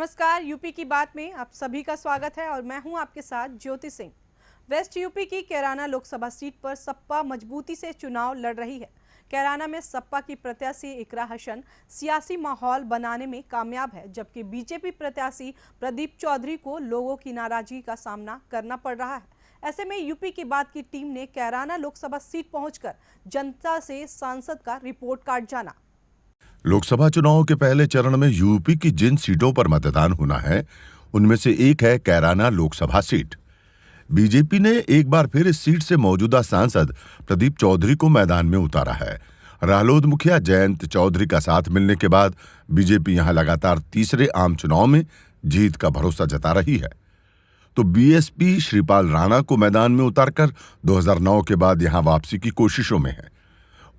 नमस्कार, यूपी की बात में आप सभी का स्वागत है और मैं हूं आपके साथ ज्योति सिंह। वेस्ट यूपी की कैराना लोकसभा सीट पर सपा मजबूती से चुनाव लड़ रही है। कैराना में सपा की प्रत्याशी इकरा हसन सियासी माहौल बनाने में कामयाब है, जबकि बीजेपी प्रत्याशी प्रदीप चौधरी को लोगों की नाराजगी का सामना करना पड़ रहा है। ऐसे में यूपी की बात की टीम ने कैराना लोकसभा सीट पहुंचकर जनता से सांसद का रिपोर्ट कार्ड जाना। लोकसभा चुनाव के पहले चरण में यूपी की जिन सीटों पर मतदान होना है, उनमें से एक है कैराना लोकसभा सीट। बीजेपी ने एक बार फिर इस सीट से मौजूदा सांसद प्रदीप चौधरी को मैदान में उतारा है। रालोद मुखिया जयंत चौधरी का साथ मिलने के बाद बीजेपी यहां लगातार तीसरे आम चुनाव में जीत का भरोसा जता रही है। तो बीएसपी श्रीपाल राणा को मैदान में उतारकर 2009 के बाद यहां वापसी की कोशिशों में है।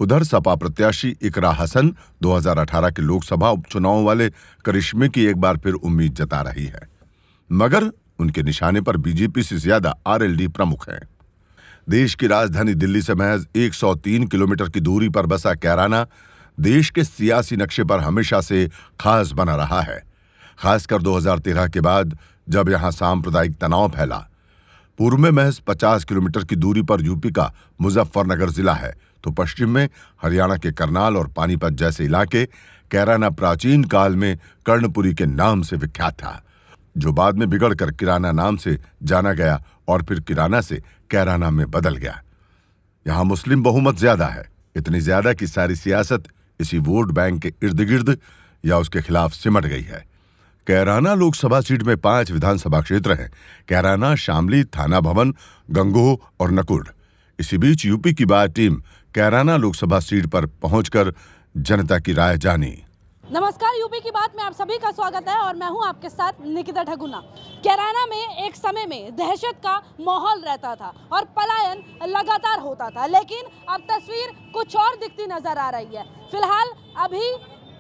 उधर सपा प्रत्याशी इकरा हसन 2018 के लोकसभा उपचुनाव वाले करिश्मे की एक बार फिर उम्मीद जता रही है, मगर उनके निशाने पर बीजेपी से ज्यादा आरएलडी प्रमुख हैं। देश की राजधानी दिल्ली से महज 103 किलोमीटर की दूरी पर बसा कैराना देश के सियासी नक्शे पर हमेशा से खास बना रहा है, खासकर 2013 के बाद जब यहां सांप्रदायिक तनाव फैला। पूर्व में महज 50 किलोमीटर की दूरी पर यूपी का मुजफ्फरनगर जिला है, तो पश्चिम में हरियाणा के करनाल और पानीपत जैसे इलाके। कैराना प्राचीन काल में कर्णपुरी के नाम से विख्यात था, जो बाद में बिगड़कर किराना नाम से जाना गया और फिर किराना से कैराना में बदल गया। यहां मुस्लिम बहुमत ज्यादा है, इतनी ज्यादा कि सारी सियासत इसी वोट बैंक के इर्द गिर्द या उसके खिलाफ सिमट गई है। कैराना लोकसभा सीट में 5 विधानसभा क्षेत्र हैं: कैराना, शामली, थाना भवन, गंगोह और नकुड़। इसी बीच यूपी की बात टीम कैराना लोकसभा सीट पर पहुंचकर जनता की राय जानी। नमस्कार, यूपी की बात में आप सभी का स्वागत है और मैं हूं आपके साथ निकिता ठगुना। कैराना में एक समय में दहशत का माहौल रहता था और पलायन लगातार होता था, लेकिन अब तस्वीर कुछ और दिखती नजर आ रही है। फिलहाल अभी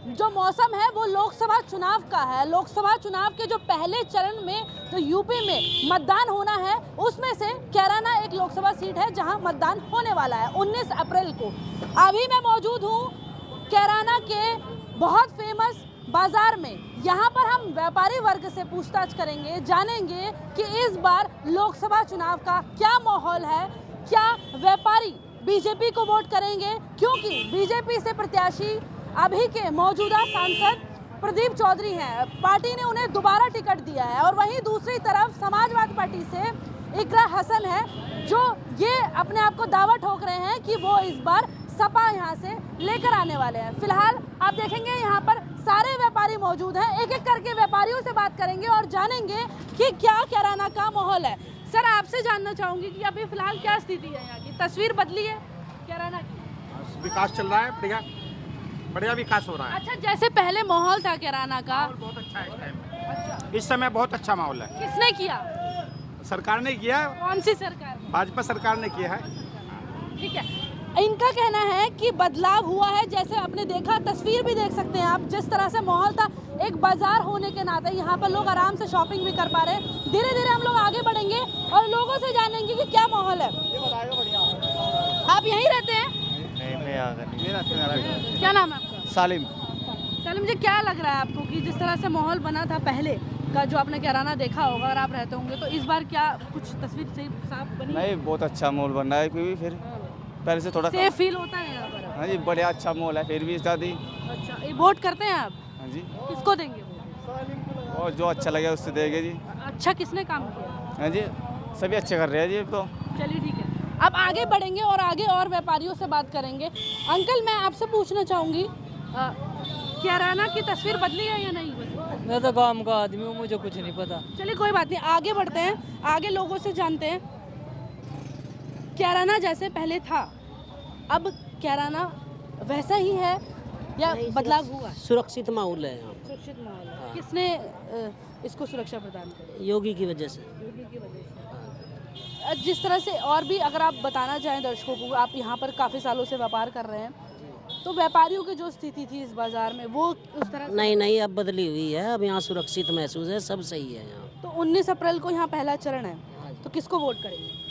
जो मौसम है वो लोकसभा चुनाव का है। लोकसभा चुनाव के जो पहले चरण में तो यूपी में मतदान होना है, उसमें से कैराना एक लोकसभा सीट है जहां मतदान होने वाला है 19 अप्रैल को। अभी मैं मौजूद हूं कैराना के बहुत फेमस बाजार में। यहां पर हम व्यापारी वर्ग से पूछताछ करेंगे, जानेंगे कि इस बार लोकसभा चुनाव का क्या माहौल है, क्या व्यापारी बीजेपी को वोट करेंगे, क्योंकि बीजेपी से प्रत्याशी अभी के मौजूदा सांसद प्रदीप चौधरी हैं। पार्टी ने उन्हें दोबारा टिकट दिया है और वहीं दूसरी तरफ समाजवादी पार्टी से इकरा हसन है, जो ये अपने आप को दावा ठोक रहे हैं कि वो इस बार सपा यहाँ से लेकर आने वाले हैं। फिलहाल आप देखेंगे यहाँ पर सारे व्यापारी मौजूद हैं। एक एक करके व्यापारियों से बात करेंगे और जानेंगे कि क्या कैराना का माहौल है। सर, आपसे जानना चाहूंगी कि अभी फिलहाल क्या स्थिति है, यहाँ की तस्वीर बदली है कैराना की? विकास चल रहा है, बढ़िया विकास हो रहा है। अच्छा, जैसे पहले माहौल था कैराना का, बहुत अच्छा है इस टाइम। इस समय बहुत अच्छा माहौल है। किसने किया? सरकार ने किया है। कौन सी सरकार? भाजपा सरकार ने किया है। ठीक है, इनका कहना है कि बदलाव हुआ है। जैसे आपने देखा, तस्वीर भी देख सकते हैं आप, जिस तरह से माहौल था, एक बाजार होने के नाते यहाँ पर लोग आराम से शॉपिंग भी कर पा रहे हैं। धीरे धीरे हम लोग आगे बढ़ेंगे और लोगों से जानेंगे कि क्या माहौल है। आप यहीं रहते हैं? क्या नाम है आपका? सालिम। सालिम जी, क्या लग रहा है आपको कि जिस तरह से माहौल बना था पहले का, जो आपने कैराना देखा होगा और आप रहते होंगे, तो इस बार क्या कुछ तस्वीर सही साफ बनी? नहीं, बहुत अच्छा माहौल बन रहा है, क्योंकि फिर पहले से थोड़ा सेफ फील होता है यहाँ पर? हाँ जी, बढ़िया अच्छा माहौल है। फिर भी शादी। अच्छा, ये वोट करते हैं आप? हाँ जी। किसको देंगे वोट? और जो अच्छा लगे उससे देंगे जी। अच्छा, किसने काम किया? हाँ जी, सभी अच्छे कर रहे हैं जी अब तो। चलिए ठीक है, अब आगे बढ़ेंगे और आगे और व्यापारियों से बात करेंगे। अंकल, मैं आपसे पूछना चाहूँगी, कैराना की तस्वीर बदली है या नहीं बदली? मैं तो गांव का आदमी हूँ, मुझे कुछ नहीं पता। चलिए कोई बात नहीं, आगे बढ़ते हैं, आगे लोगों से जानते हैं। कैराना जैसे पहले था, अब कैराना वैसा ही है या बदलाव हुआ? सुरक्षित माहौल है यहाँ। सुरक्षित माहौल है। किसने इसको सुरक्षा प्रदान की? योगी की वजह से। योगी की वजह से। जिस तरह से और भी अगर आप बताना चाहें दर्शकों को, आप यहाँ पर काफ़ी सालों से व्यापार कर रहे हैं, तो व्यापारियों की जो स्थिति थी इस बाजार में वो उस तरह से? नहीं, अब बदली हुई है। अब यहाँ सुरक्षित महसूस है, सब सही है यहाँ। तो 19 अप्रैल को यहाँ पहला चरण है, तो किसको वोट करेंगे?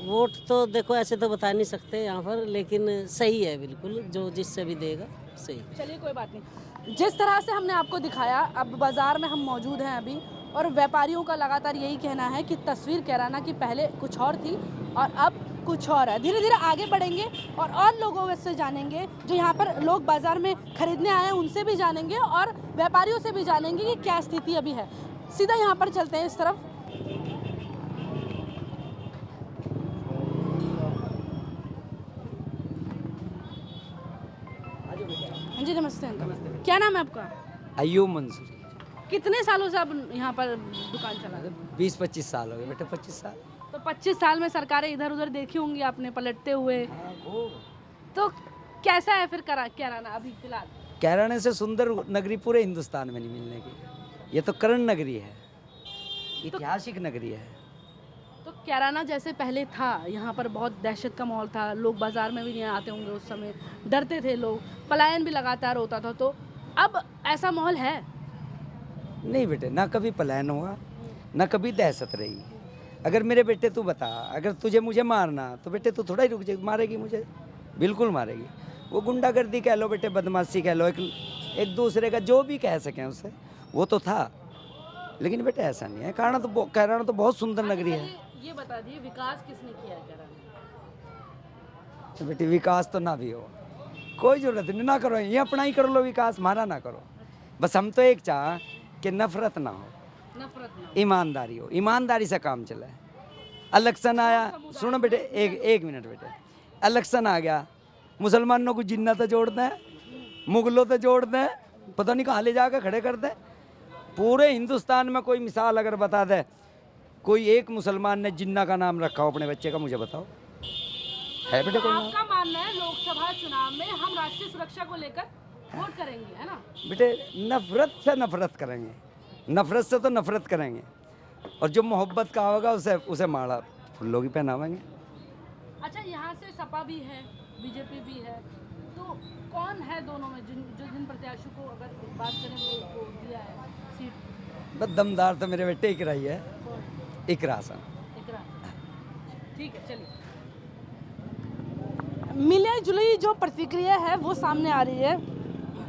वोट तो देखो ऐसे तो बता नहीं सकते यहाँ पर, लेकिन सही है बिल्कुल, जो जिससे भी देगा सही। चलिए कोई बात नहीं। जिस तरह से हमने आपको दिखाया, अब बाज़ार में हम मौजूद हैं अभी, और व्यापारियों का लगातार यही कहना है कि तस्वीर कैराना की पहले कुछ और थी और अब कुछ और है। धीरे धीरे आगे बढ़ेंगे और लोगों से जानेंगे, जो यहाँ पर लोग बाज़ार में खरीदने आए हैं उनसे भी जानेंगे और व्यापारियों से भी जानेंगे कि क्या स्थिति अभी है। सीधा यहाँ पर चलते हैं इस तरफ। हाँ जी, नमस्ते अंकल। क्या नाम है आपका? अयूब मंसूरी। कितने सालों से आप यहाँ पर दुकान चला रहे हैं? 20-25 साल हो गए बेटा, 25 साल। तो 25 साल में सरकारें इधर उधर देखी होंगी आपने पलटते हुए, तो कैसा है फिर कैराना अभी फिलहाल? कैराने से सुंदर नगरी पूरे हिंदुस्तान में नहीं मिलने की। ये तो कर्ण नगरी है, ऐतिहासिक नगरी है। तो कैराना जैसे पहले था, यहाँ पर बहुत दहशत का माहौल था, लोग बाजार में भी नहीं आते होंगे उस समय, डरते थे लोग, पलायन भी लगातार होता था, तो अब ऐसा माहौल है? नहीं बेटे, ना कभी पलायन हुआ, ना कभी दहशत रही। अगर मेरे बेटे तू बता, अगर तुझे मुझे मारना तो बेटे तू थोड़ा ही रुक जाए, मारेगी मुझे, बिल्कुल मारेगी। वो गुंडागर्दी कह लो बेटे, बदमाशी कह लो, एक दूसरे का जो भी कह सकें उससे, वो तो था। लेकिन बेटे ऐसा नहीं है। कैराना तो बहुत सुंदर नगरी है। ये बता दिए, विकास किसने किया कैराना? तो बेटे विकास तो ना भी हो, कोई जरूरत नहीं, ना करो, ये अपना ही कर लो विकास, हमारा ना करो। बस हम तो एक चाह कि नफरत ना हो, ईमानदारी हो, ईमानदारी से काम चला है। इलेक्शन आया, सुनो बेटे, एक मिनट बेटे, इलेक्शन आ गया, मुसलमानों को जिन्ना तो जोड़ दें, मुगलों तो जोड़ दें, पता नहीं कहाँ ले जाकर खड़े कर दें। पूरे हिंदुस्तान में कोई मिसाल अगर बता दे, कोई एक मुसलमान ने जिन्ना का नाम रखा हो अपने बच्चे का, मुझे बताओ, है बेटे कोई? आपका मानना है लोकसभा चुनाव में हम राष्ट्रीय सुरक्षा को लेकर वोट करेंगे, है ना? बेटे नफरत से नफरत करेंगे, नफरत से तो नफरत करेंगे, और जो मोहब्बत का होगा उसे माला फूलों की पहनावेंगे। अच्छा, यहाँ से सपा भी है, बीजेपी भी है, तो कौन है दोनों में जिन प्रत्याशी को अगर बात करें वो दिया है सीट? बस दमदार तो मेरे बेटे इकरा ही है, इकरा हसन। ठीक है, चलिए। मिली जुली जो प्रतिक्रिया है वो सामने आ रही है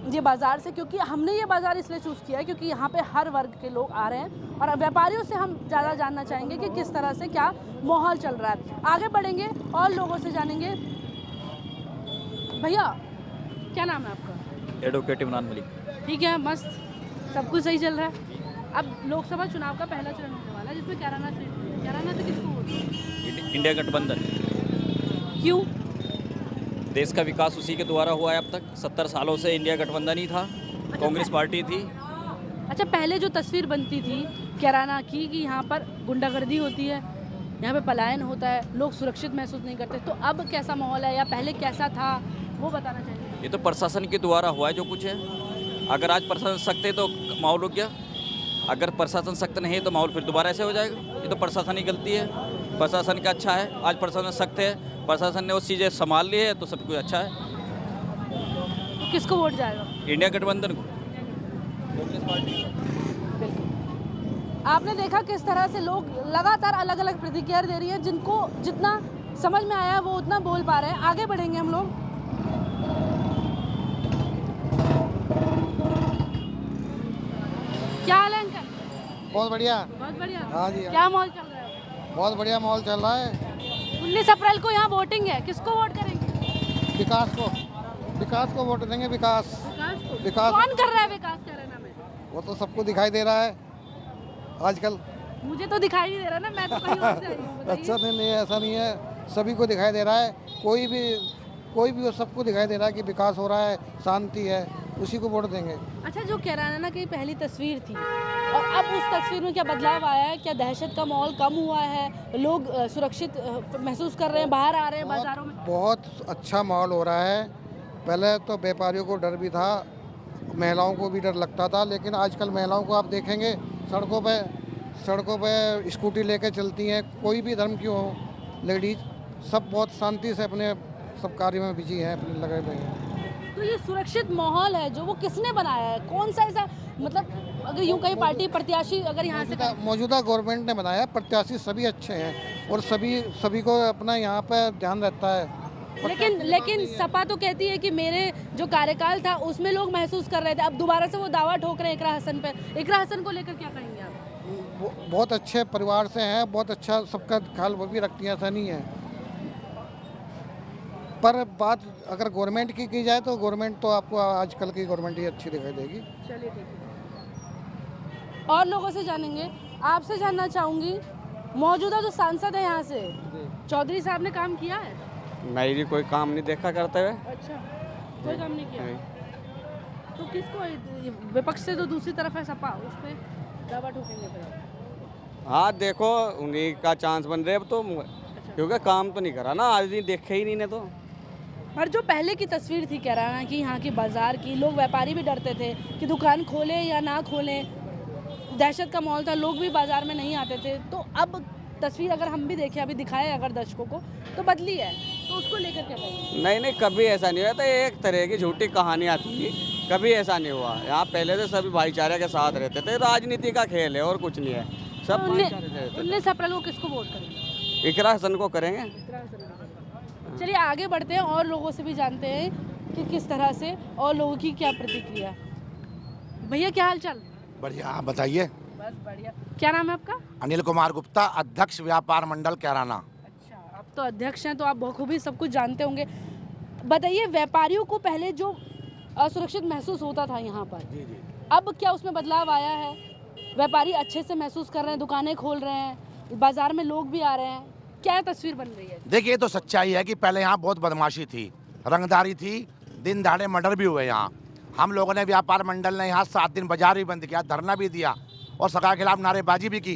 ये बाज़ार से, क्योंकि हमने ये बाज़ार इसलिए चूज़ किया है क्योंकि यहाँ पे हर वर्ग के लोग आ रहे हैं और व्यापारियों से हम ज़्यादा जानना चाहेंगे कि किस तरह से क्या माहौल चल रहा है। आगे बढ़ेंगे और लोगों से जानेंगे। भैया, क्या नाम है आपका? एडवोकेट इमरान मलिक। ठीक है, मस्त, सब कुछ सही चल रहा है। अब लोकसभा चुनाव का पहला चरण होने वाला है जिसमें कैराना से किसको वोट देंगे? इंडिया गठबंधन। क्यों? देश का विकास उसी के द्वारा हुआ है अब तक। 70 सालों से इंडिया गठबंधन ही था, कांग्रेस पार्टी थी। अच्छा, पहले जो तस्वीर बनती थी कैराना की कि यहाँ पर गुंडागर्दी होती है, यहाँ पे पलायन होता है, लोग सुरक्षित महसूस नहीं करते, तो अब कैसा माहौल है या पहले कैसा था वो बताना चाहिए। ये तो प्रशासन के द्वारा हुआ है जो कुछ है। अगर आज प्रशासन सख्त है तो माहौल रुक गया, अगर प्रशासन सख्त नहीं है तो माहौल फिर दोबारा ऐसे हो जाएगा। ये तो प्रशासन की गलती है, प्रशासन का अच्छा है। आज प्रशासन सख्त है, प्रशासन ने वो चीज़ें संभाल ली है तो सब कुछ अच्छा है। तो किसको वोट जाएगा? इंडिया गठबंधन को, कांग्रेस पार्टी। आपने देखा किस तरह से लोग लगातार अलग अलग प्रतिक्रिया दे रही है, जिनको जितना समझ में आया वो उतना बोल पा रहे हैं। आगे बढ़ेंगे हम लोग। क्या हाल है अंकल? बहुत बढ़िया। बहुत बढ़िया। हाँ जी, हाँ। क्या माहौल चल रहा है? बहुत बढ़िया माहौल चल रहा है। 19 अप्रैल को यहाँ वोटिंग है, किसको वोट करेंगे? विकास को वोट देंगे। विकास विकास कौन कर रहा है विकास कैराना में? वो तो सबको दिखाई दे रहा है आजकल। मुझे तो दिखाई नहीं दे रहा ना, मैं तो कहीं और से आई हूँ। अच्छा नहीं, ऐसा नहीं है, सभी को दिखाई दे रहा है। कोई भी हो, सबको दिखाई दे रहा है कि विकास हो रहा है, शांति है, उसी को वोट देंगे। अच्छा, जो कैराना की पहली तस्वीर थी और अब उस तस्वीर में क्या बदलाव आया है? क्या दहशत का माहौल कम हुआ है? लोग सुरक्षित महसूस कर रहे हैं, बाहर आ रहे हैं बाजारों में? बहुत अच्छा माहौल हो रहा है। पहले तो व्यापारियों को डर भी था, महिलाओं को भी डर लगता था, लेकिन आजकल महिलाओं को आप देखेंगे सड़कों पे स्कूटी लेकर चलती हैं, कोई भी धर्म की हो लेडीज, सब बहुत शांति से अपने सब कार्य में बिजी हैं, अपने लगे हुए हैं। तो ये सुरक्षित माहौल है जो वो किसने बनाया है? कौन सा ऐसा, मतलब अगर यूँ कहीं पार्टी प्रत्याशी अगर यहाँ से मौजूदा गवर्नमेंट ने बनाया। प्रत्याशी सभी अच्छे हैं और सभी को अपना यहाँ पे ध्यान रहता है लेकिन सपा तो कहती है कि मेरे जो कार्यकाल था उसमें लोग महसूस कर रहे थे, अब दोबारा से वो दावा ठोक रहे हैं इकरा हसन पर। इकरा हसन को लेकर क्या कहेंगे आप? बहुत अच्छे परिवार से हैं, बहुत अच्छा सबका ख्याल वो भी रखती हैं, ऐसा नहीं है। पर बात अगर गवर्नमेंट की जाए तो गवर्नमेंट तो आपको आजकल की गवर्नमेंट ही अच्छी दिखाई देगी। चलिए ठीक है, और लोगों से जानेंगे। आपसे जानना चाहूँगी, मौजूदा जो सांसद है यहाँ से चौधरी साहब ने काम किया है? नहीं जी, कोई काम नहीं देखा करते हुए। अच्छा, कोई काम नहीं किया। तो किसको, विपक्ष से तो दूसरी तरफ है सपा, उस पर दावा ठोकेंगे फिर आप? हाँ देखो, उन्हीं का चांस बन रहे अब तो, क्योंकि काम तो नहीं करा ना, आज दिन देखे ही नहीं ने तो। और जो पहले की तस्वीर थी कैराना की, यहाँ की बाजार की, लोग व्यापारी भी डरते थे कि दुकान खोलें या ना खोलें, दहशत का माहौल था, लोग भी बाजार में नहीं आते थे। तो अब तस्वीर अगर हम भी देखें, अभी दिखाएं अगर दर्शकों को, तो बदली है, तो उसको लेकर क्या कहेंगे? नहीं, कभी ऐसा नहीं हुआ था, एक तरह की झूठी कहानियाँ थी, कभी ऐसा नहीं हुआ। यहाँ पहले से सभी भाईचारे के साथ रहते थे, राजनीति का खेल है और कुछ नहीं है, सब भाईचारे से रहते थे। 19 अप्रैल को किसको वोट करेंगे? इकरा हसन को करेंगे। चलिए आगे बढ़ते हैं और लोगों से भी जानते हैं कि किस तरह से और लोगों की क्या प्रतिक्रिया। भैया क्या हाल चाल? बढ़िया, आप बताइए। बस बढ़िया। क्या नाम है आपका? अनिल कुमार गुप्ता, अध्यक्ष व्यापार मंडल कैराना। अच्छा, आप तो अध्यक्ष हैं, तो आप बखूबी सब कुछ जानते होंगे। बताइए, व्यापारियों को पहले जो असुरक्षित महसूस होता था यहाँ पर, अब क्या उसमें बदलाव आया है? व्यापारी अच्छे से महसूस कर रहे हैं, दुकानें खोल रहे हैं, बाजार में लोग भी आ रहे हैं, क्या तस्वीर बन रही है? देखिए, ये तो सच्चाई है कि पहले यहाँ बहुत बदमाशी थी, रंगदारी थी, दिन दहाड़े मर्डर भी हुए यहाँ। हम लोगों ने व्यापार मंडल ने यहाँ 7 दिन बाजार भी बंद किया, धरना भी दिया और सरकार के खिलाफ नारेबाजी भी की।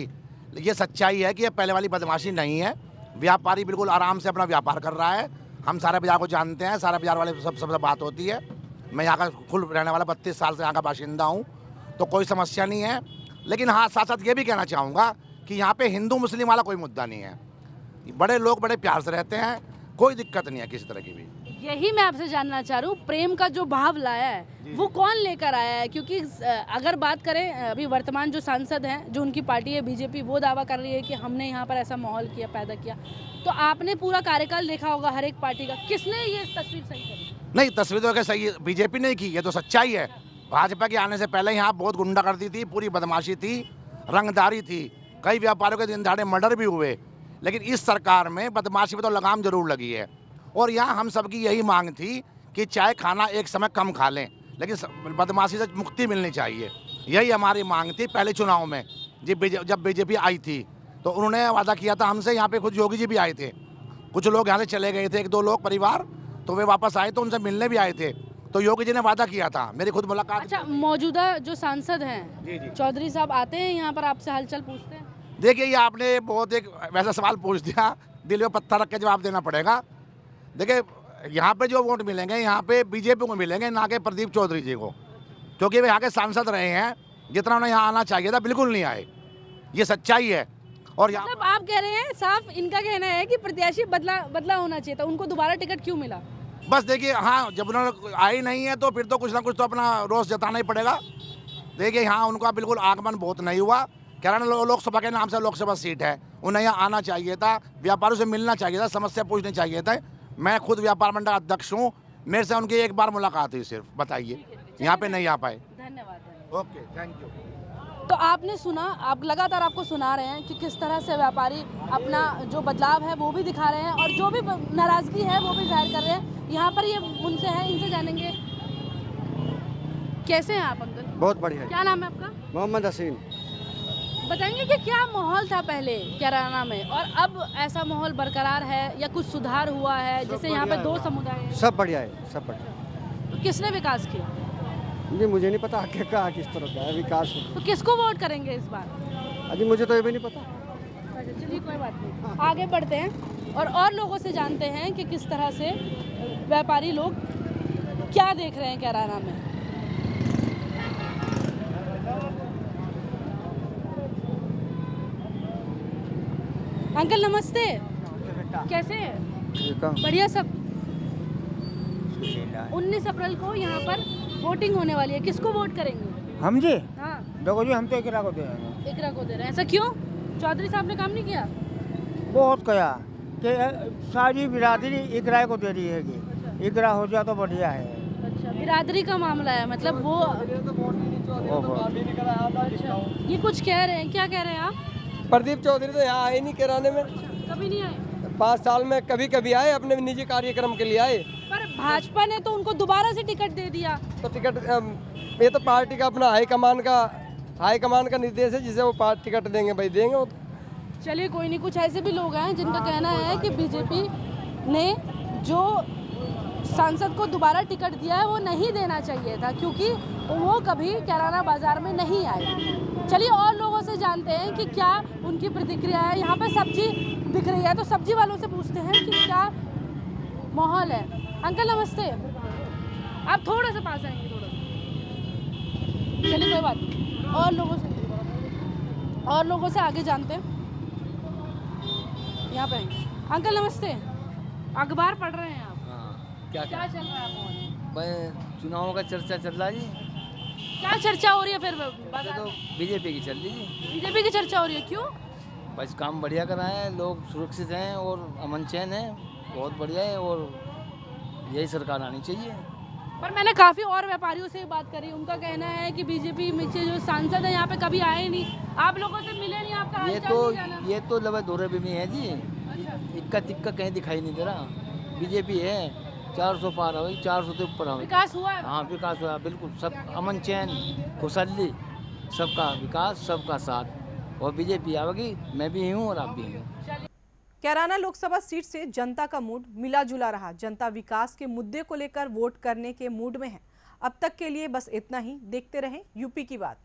ये सच्चाई है कि ये पहले वाली बदमाशी नहीं है। व्यापारी बिल्कुल आराम से अपना व्यापार कर रहा है। हम सारे बाजार को जानते हैं, सारे बाजार वाले सबसे बात होती है। मैं यहाँ का खुद रहने वाला 32 साल से यहाँ का बाशिंदा हूँ, तो कोई समस्या नहीं है। लेकिन हाँ, साथ साथ ये भी कहना चाहूँगा कि यहाँ पे हिंदू मुस्लिम वाला कोई मुद्दा नहीं है। बड़े लोग बड़े प्यार से रहते हैं, कोई दिक्कत नहीं है किसी तरह की भी। यही मैं आपसे जानना चाह रही हूँ, प्रेम का जो भाव लाया है वो कौन लेकर आया है? क्योंकि अगर बात करें, अभी वर्तमान जो सांसद हैं, जो उनकी पार्टी है बीजेपी, वो दावा कर रही है कि हमने यहाँ पर ऐसा माहौल किया, पैदा किया। तो आपने पूरा कार्यकाल देखा होगा हर एक पार्टी का, किसने ये तस्वीर सही करी? नहीं, तस्वीर तो सही बीजेपी ने की, ये तो सच्चाई है। भाजपा के आने से पहले यहाँ बहुत गुंडागर्दी थी, पूरी बदमाशी थी, रंगदारी थी, कई व्यापारियों के दिन दहाड़े मर्डर भी हुए। लेकिन इस सरकार में बदमाशी पे तो लगाम जरूर लगी है। और यहाँ हम सबकी यही मांग थी कि चाहे खाना एक समय कम खा लें, लेकिन बदमाशी से मुक्ति मिलनी चाहिए। यही हमारी मांग थी पहले चुनाव में। जब बीजेपी आई थी तो उन्होंने वादा किया था हमसे, यहाँ पे खुद योगी जी भी आए थे, कुछ लोग यहाँ से चले गए थे, 1-2 लोग परिवार, तो वे वापस आए तो उनसे मिलने भी आए थे। तो योगी जी ने वादा किया था, मेरी खुद मुलाकात। अच्छा, मौजूदा जो सांसद हैं चौधरी साहब आते हैं यहाँ पर, आपसे हालचाल पूछते हैं? देखिए, ये आपने बहुत एक वैसा सवाल पूछ दिया, दिल में पत्थर रख के जवाब देना पड़ेगा। देखिए, यहाँ पे जो वोट मिलेंगे यहाँ पे बीजेपी को मिलेंगे, ना कि प्रदीप चौधरी जी को, क्योंकि वे यहाँ के सांसद रहे हैं। जितना उन्हें यहाँ आना चाहिए था बिल्कुल नहीं आए, ये सच्चाई है। और यहाँ मतलब आप कह रहे हैं, साफ इनका कहना है कि प्रत्याशी बदला होना चाहिए था, उनको दोबारा टिकट क्यों मिला? बस देखिए, हाँ, जब उन्होंने आई नहीं है तो फिर तो कुछ ना कुछ तो अपना रोष जताना ही पड़ेगा। देखिए, यहाँ उनका बिल्कुल आगमन बहुत नहीं हुआ। कैराना लोकसभा के नाम से लोकसभा सीट है, उन्हें यहाँ आना चाहिए था, व्यापारियों से मिलना चाहिए था, समस्या पूछनी चाहिए था। मैं खुद व्यापार मंडल अध्यक्ष हूँ, मेरे से उनकी एक बार मुलाकात हुई सिर्फ। बताइए, यहाँ पे नहीं आ पाए। धन्यवाद। Okay, thank you. तो आपने सुना, आप लगातार आपको सुना रहे हैं कि किस तरह से व्यापारी अपना जो बदलाव है वो भी दिखा रहे हैं और जो भी नाराजगी है वो भी जाहिर कर रहे हैं। यहाँ पर ये उनसे हैं, इनसे जानेंगे। कैसे हैं आप अंकल? बहुत बढ़िया। क्या नाम है आपका? मोहम्मद हसीन। बताएंगे कि क्या माहौल था पहले कैराना में और अब ऐसा माहौल बरकरार है या कुछ सुधार हुआ है? जैसे यहाँ पे 2 समुदाय हैं। सब बढ़िया है, सब बढ़िया। तो किसने विकास किया? जी मुझे नहीं पता आगे का किस तरह का है विकास। तो किसको वोट करेंगे इस बार? अजी मुझे तो ये भी नहीं पता। अच्छा, चलिए कोई बात नहीं, आगे बढ़ते हैं और लोगों से जानते हैं कि किस तरह से व्यापारी लोग क्या देख रहे हैं कैराना में। अंकल नमस्ते, कैसे हैं? बढ़िया सब। 19 अप्रैल को यहाँ पर वोटिंग होने वाली है, किसको वोट करेंगे? हम जी? हाँ, देखो जी, हम तो इकरा को दे रहे हैं। इकरा को दे रहे हैं। ऐसा क्यों? चौधरी साहब ने काम नहीं किया? बहुत किया, कि सारी बिरादरी इकरा को दे रही है कि इकरा हो जाए तो बढ़िया है। अच्छा, बिरादरी का मामला है, मतलब वो अच्छा, ये कुछ कह रहे हैं, क्या कह रहे हैं आप? प्रदीप चौधरी तो यहाँ आए नहीं किराने में, कभी नहीं आए? 5 साल में कभी कभी आए, अपने निजी कार्यक्रम के लिए आए। पर भाजपा ने तो उनको दोबारा से टिकट दे दिया। तो टिकट ये तो पार्टी का अपना हाईकमान का निर्देश है, जिसे वो टिकट देंगे भाई देंगे वो। चलिए कोई नहीं, कुछ ऐसे भी लोग हैं जिनका कहना है कि बीजेपी ने जो सांसद को दोबारा टिकट दिया है वो नहीं देना चाहिए था, क्योंकि वो कभी कैराना बाजार में नहीं आए। चलिए और लोगों से जानते हैं कि क्या उनकी प्रतिक्रिया है। यहाँ पर सब्जी बिक रही है तो सब्जी वालों से पूछते हैं कि क्या माहौल है। अंकल नमस्ते, आप थोड़ा सा पास आएंगे, थोड़ा। चलिए कोई बात नहीं, और लोगों से आगे जानते हैं। यहाँ पे अंकल नमस्ते, अखबार पढ़ रहे हैं आप? क्या चल रहा है माहौल? भाई चुनावों का चर्चा चल रहा है जी। क्या चर्चा हो रही है फिर? तो बीजेपी की चल रही है। बीजेपी की चर्चा हो रही है, क्यों? बस काम बढ़िया कर रहे हैं, लोग सुरक्षित हैं और अमन चैन है, बहुत बढ़िया है और यही सरकार आनी चाहिए। पर मैंने काफ़ी और व्यापारियों से बात करी, उनका कहना है कि बीजेपी में जो सांसद है यहाँ पे कभी आए नहीं, आप लोगों से मिले नहीं, आपका ये तो लवे दौरे भी नहीं है जी। इक्का तिक्का कहीं दिखाई नहीं दे रहा। बीजेपी है, 400 पार हो, 400 से ऊपर हो। विकास हुआ है? हाँ विकास हुआ, बिल्कुल। सब अमन चैन खुशहाली, सबका विकास, सबका साथ, और बीजेपी आवेगी। मैं भी हूँ और आप भी हैं। कैराना लोकसभा सीट से जनता का मूड मिला जुला रहा। जनता विकास के मुद्दे को लेकर वोट करने के मूड में है। अब तक के लिए बस इतना ही। देखते रहें यूपी की बात।